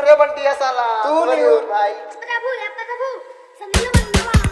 गे बंटी है साला तू नहीं हो भाई। प्रभु या प्रभु संदियो बनवा ना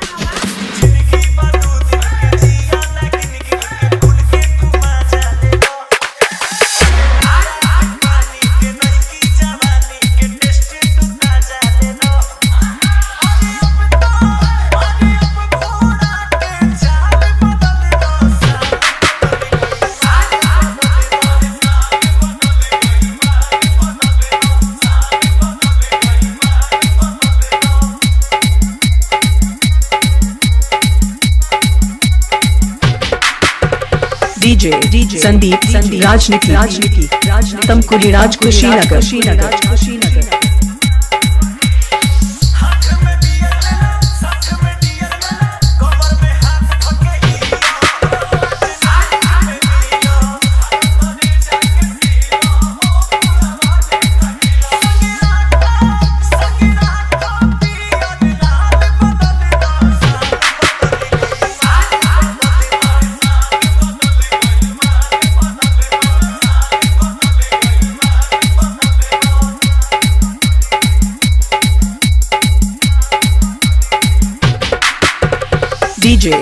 डीजे संदीप राजनीति तमकुलीराज कुशीनगर।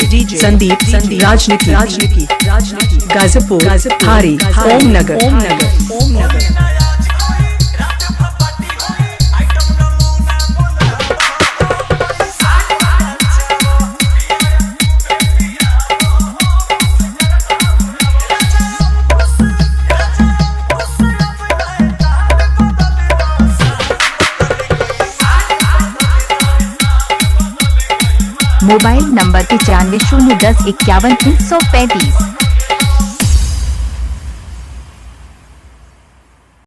डीजे संदीप राजनीति गाजीपुर हारी ओम नगर। Mobile number 95 010 51 335।